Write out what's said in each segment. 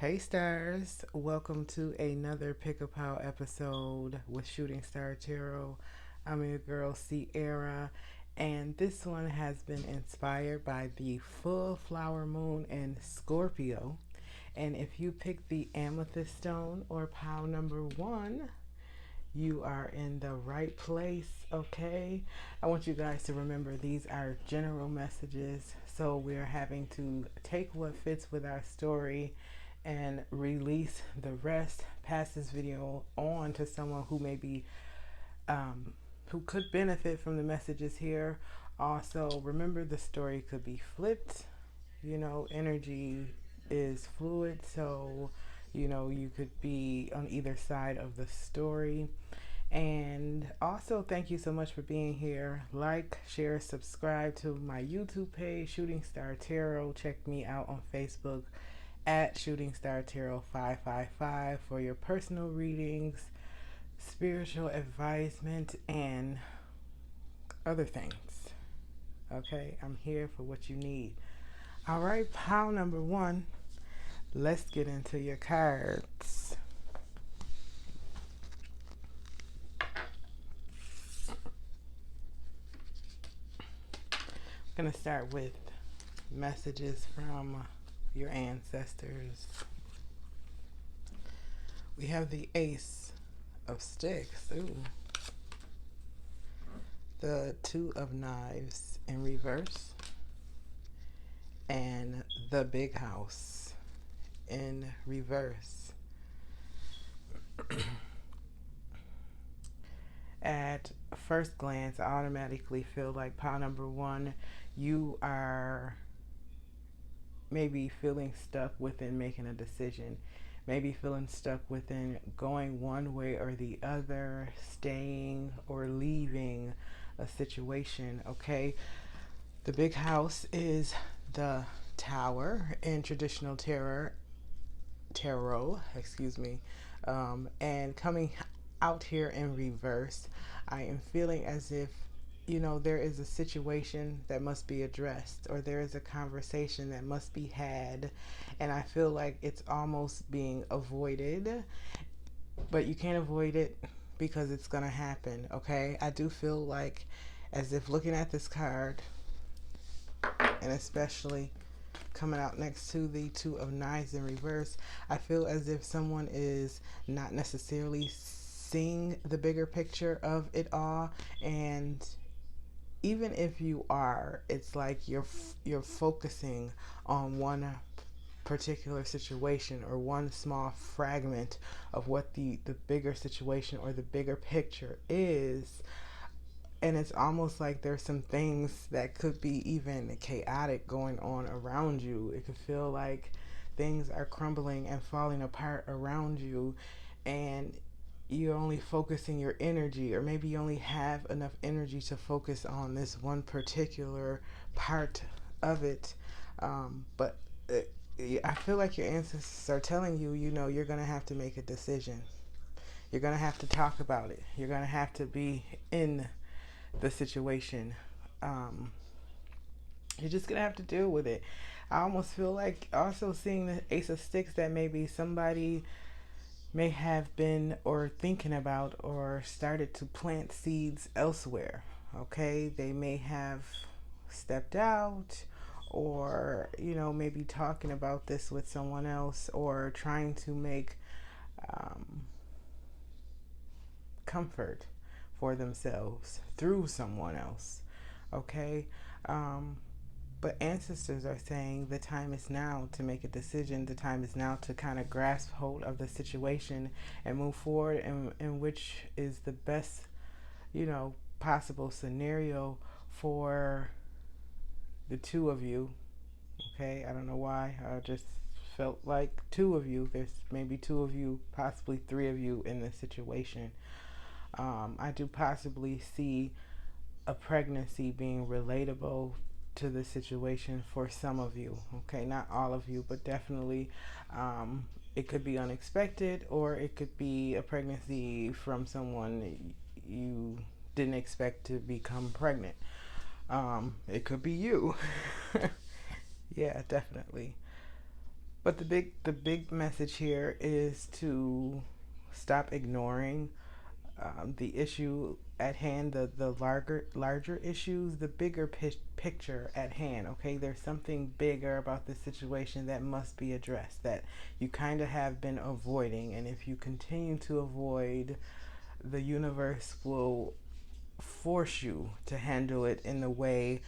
Hey stars, welcome to another Pick a Pow episode with Shooting Star Tarot. I'm your girl Sierra, and this one has been inspired by the full flower moon in Scorpio. And if you pick the Amethyst stone or Pow number one, you are in the right place, okay? I want you guys to remember these are general messages, so we're having to take what fits with our story and release the rest. Pass this video on to someone who may be who could benefit from the messages here. Also, remember the story could be flipped. Energy is fluid, so you could be on either side of the story. And also, thank you so much for being here. Like, share, subscribe to my YouTube page, Shooting Star Tarot. Check me out on Facebook at Shooting Star Tarot 555 for your personal readings, spiritual advisement, and other things. Okay, I'm here for what you need. All right, pile number one. Let's get into your cards. I'm going to start with messages from your ancestors. We have the Ace of Sticks. Ooh. The Two of Knives in reverse. And the Big House in reverse. At first glance, I automatically feel like pile number one, you are maybe feeling stuck within making a decision, maybe feeling stuck within going one way or the other, staying or leaving a situation. Okay, the Big House is the Tower in traditional tarot, and coming out here in reverse, I am feeling as if there is a situation that must be addressed, or there is a conversation that must be had, and I feel like it's almost being avoided, but you can't avoid it because it's gonna happen. Okay, I do feel like, as if looking at this card, and especially coming out next to the Two of Knives in reverse, I feel as if someone is not necessarily seeing the bigger picture of it all. And even if you are, it's like you're focusing on one particular situation or one small fragment of what the bigger situation or the bigger picture is. And it's almost like there's some things that could be even chaotic going on around you. It could feel like things are crumbling and falling apart around you, and you're only focusing your energy, or maybe you only have enough energy to focus on this one particular part of it. But I feel like your ancestors are telling you, you're going to have to make a decision. You're going to have to talk about it. You're going to have to be in the situation. You're just gonna have to deal with it. I almost feel like also seeing the Ace of Sticks, that maybe somebody may have been or thinking about or started to plant seeds elsewhere. Okay, they may have stepped out, or maybe talking about this with someone else, or trying to make um, comfort for themselves through someone else. Okay, but ancestors are saying the time is now to make a decision. The time is now to kind of grasp hold of the situation and move forward, in which is the best possible scenario for the two of you. Okay, I don't know why, I just felt like two of you. There's maybe two of you, possibly three of you in this situation. I do possibly see a pregnancy being relatable to the situation for some of you. Okay, not all of you, but definitely it could be unexpected, or it could be a pregnancy from someone you didn't expect to become pregnant. It could be you. Yeah, definitely. But the big message here is to stop ignoring the issue at hand, the larger issues, the bigger picture at hand. Okay, there's something bigger about this situation that must be addressed that you kind of have been avoiding, and if you continue to avoid, the universe will force you to handle it in the way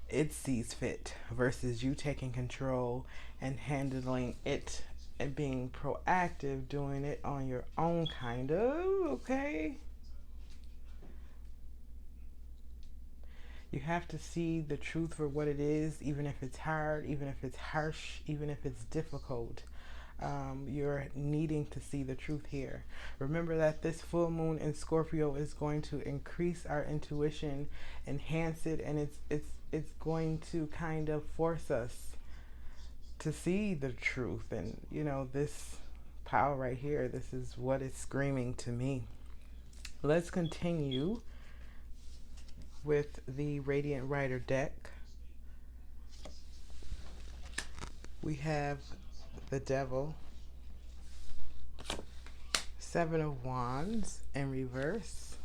it sees fit versus you taking control and handling it and being proactive, doing it on your own, kind of. Okay, you have to see the truth for what it is, even if it's hard, even if it's harsh, even if it's difficult. You're needing to see the truth here. Remember that this full moon in Scorpio is going to increase our intuition, enhance it, and it's going to kind of force us to see the truth. And this power right here, this is what it's screaming to me. Let's continue with the Radiant Rider deck. We have the Devil, Seven of Wands in reverse,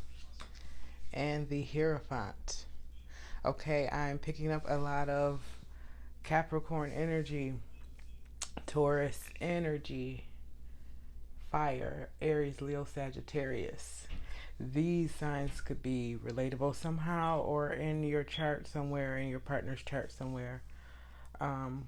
and the Hierophant. Okay, I'm picking up a lot of Capricorn energy, Taurus energy, fire, Aries, Leo, Sagittarius. These signs could be relatable somehow or in your chart somewhere, in your partner's chart somewhere. Um,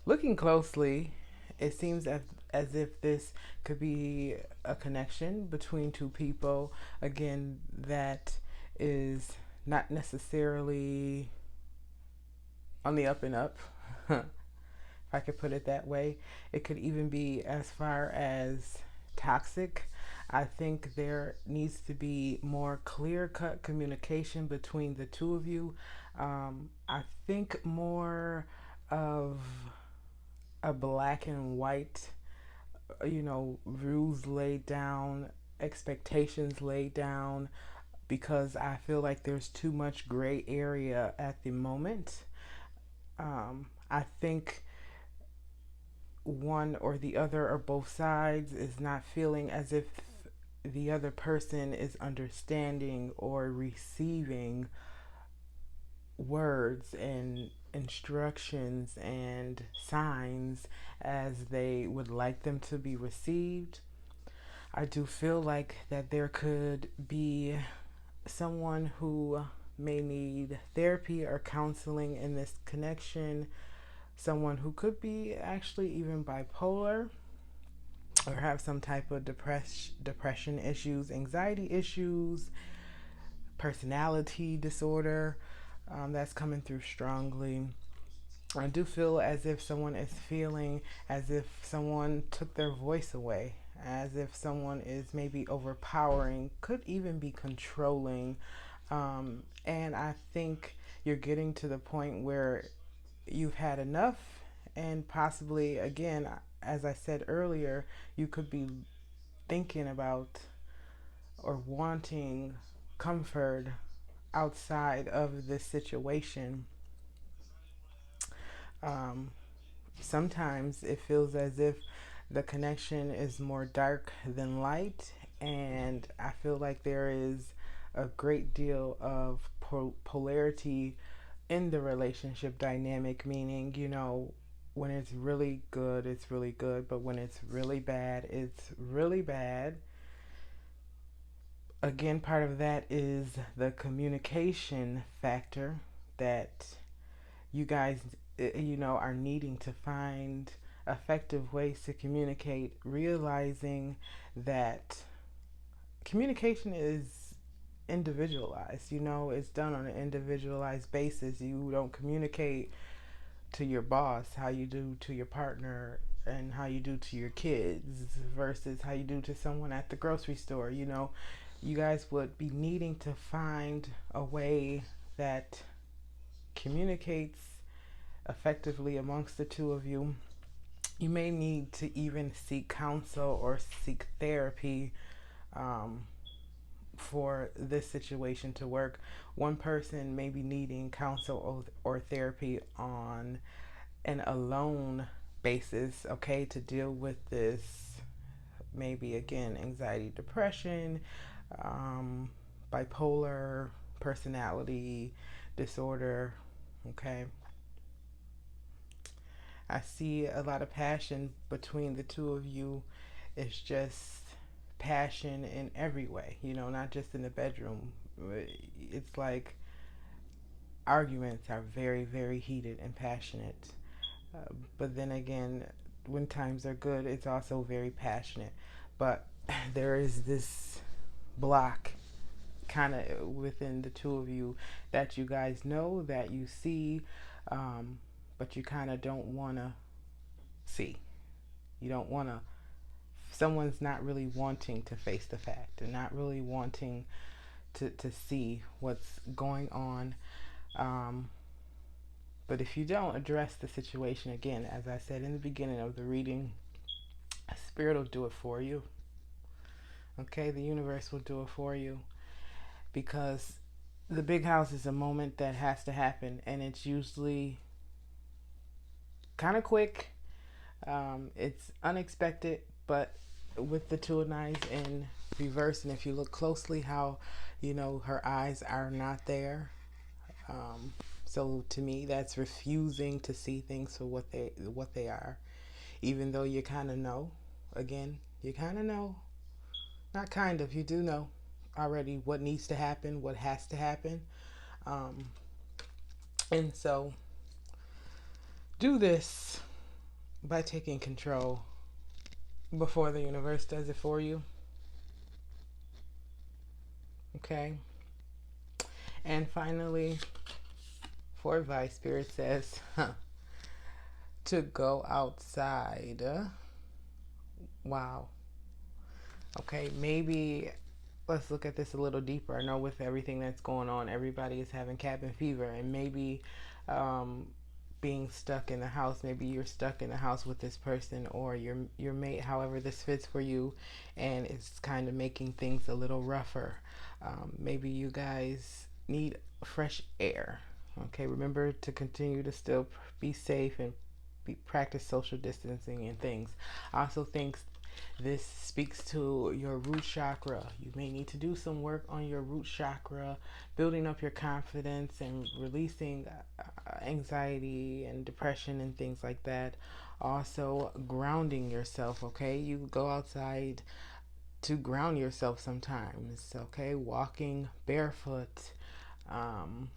Looking closely, it seems as if this could be a connection between two people. Again, that is not necessarily on the up and up, if I could put it that way. It could even be as far as toxic. I think there needs to be more clear cut communication between the two of you. I think more of a black and white, rules laid down, expectations laid down, because I feel like there's too much gray area at the moment. I think one or the other or both sides is not feeling as if the other person is understanding or receiving words and instructions and signs as they would like them to be received. I do feel like that there could be someone who may need therapy or counseling in this connection, someone who could be actually even bipolar or have some type of depression issues, anxiety issues, personality disorder, that's coming through strongly. I do feel as if someone is feeling as if someone took their voice away, as if someone is maybe overpowering, could even be controlling. And I think you're getting to the point where you've had enough, and possibly, again, as I said earlier, you could be thinking about or wanting comfort outside of this situation. Um, Sometimes it feels as if the connection is more dark than light, and I feel like there is a great deal of polarity in the relationship dynamic, meaning, when it's really good, it's really good, but when it's really bad, it's really bad. Again, part of that is the communication factor that you guys, are needing to find effective ways to communicate, realizing that communication is individualized. It's done on an individualized basis. You don't communicate to your boss how you do to your partner and how you do to your kids versus how you do to someone at the grocery store. You guys would be needing to find a way that communicates effectively amongst the two of you. You may need to even seek counsel or seek therapy, um, for this situation to work. One person may be needing counsel or therapy on an alone basis, okay, to deal with this, maybe again, anxiety, depression, um, bipolar personality disorder, okay. I see a lot of passion between the two of you. It's just passion in every way, you know, not just in the bedroom. It's like arguments are very, very heated and passionate. But then again, when times are good, it's also very passionate. But there is this block kind of within the two of you that you guys know, that you see, um, but you kind of don't want to see. You don't want to, someone's not really wanting to face the fact and not really wanting to see what's going on. Um, but if you don't address the situation, again, as I said in the beginning of the reading, Spirit will do it for you. Okay, the universe will do it for you, because the big house is a moment that has to happen, and it's usually kind of quick. It's unexpected, but with the Two of Knives in reverse, and if you look closely, how, you know, her eyes are not there. Um, so to me, that's refusing to see things for what they are, even though you kind of know. Again, you kind of know, not kind of, you do know already what needs to happen, what has to happen. Um, and so do this by taking control before the universe does it for you. Okay. And finally, for advice, Spirit says to go outside. Wow. Okay, maybe let's look at this a little deeper. I know with everything that's going on, everybody is having cabin fever, and maybe um, being stuck in the house. Maybe you're stuck in the house with this person or your mate, however this fits for you, and it's kind of making things a little rougher. Maybe you guys need fresh air. Okay, remember to continue to still be safe and practice social distancing and things. I also think this speaks to your root chakra. You may need to do some work on your root chakra, building up your confidence and releasing anxiety and depression and things like that. Also, grounding yourself, okay? You go outside to ground yourself sometimes, okay? Walking barefoot, um,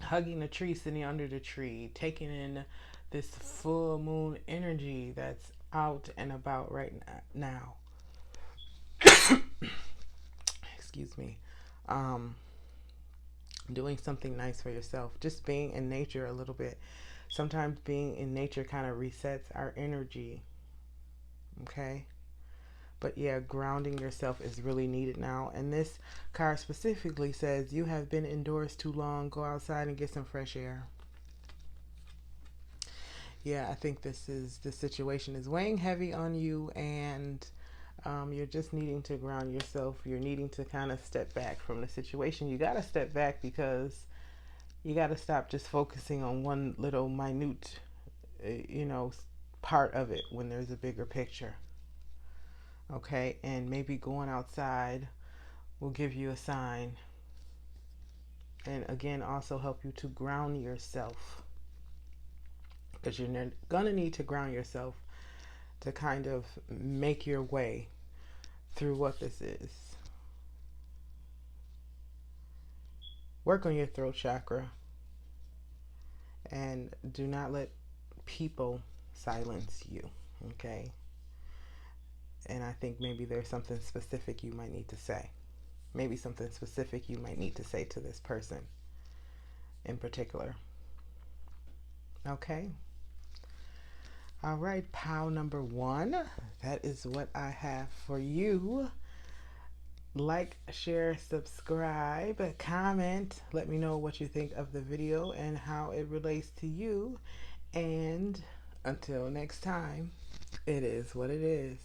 hugging a tree, sitting under the tree, taking in this full moon energy that's out and about right now. Excuse me. Um, Doing something nice for yourself, just being in nature a little bit. Sometimes being in nature kind of resets our energy. Okay. But yeah, grounding yourself is really needed now. And this card specifically says you have been indoors too long. Go outside and get some fresh air. Yeah, I think this situation is weighing heavy on you, and you're just needing to ground yourself. You're needing to kind of step back from the situation. You got to step back because you got to stop just focusing on one little minute, you know, part of it when there's a bigger picture. Okay, and maybe going outside will give you a sign, and again, also help you to ground yourself, because you're gonna need to ground yourself to kind of make your way through what this is. Work on your throat chakra, and do not let people silence you, okay? And I think maybe there's something specific you might need to say. Maybe something specific you might need to say to this person in particular. Okay? All right, pile number 1. That is what I have for you. Like, share, subscribe, comment. Let me know what you think of the video and how it relates to you. And until next time, it is what it is.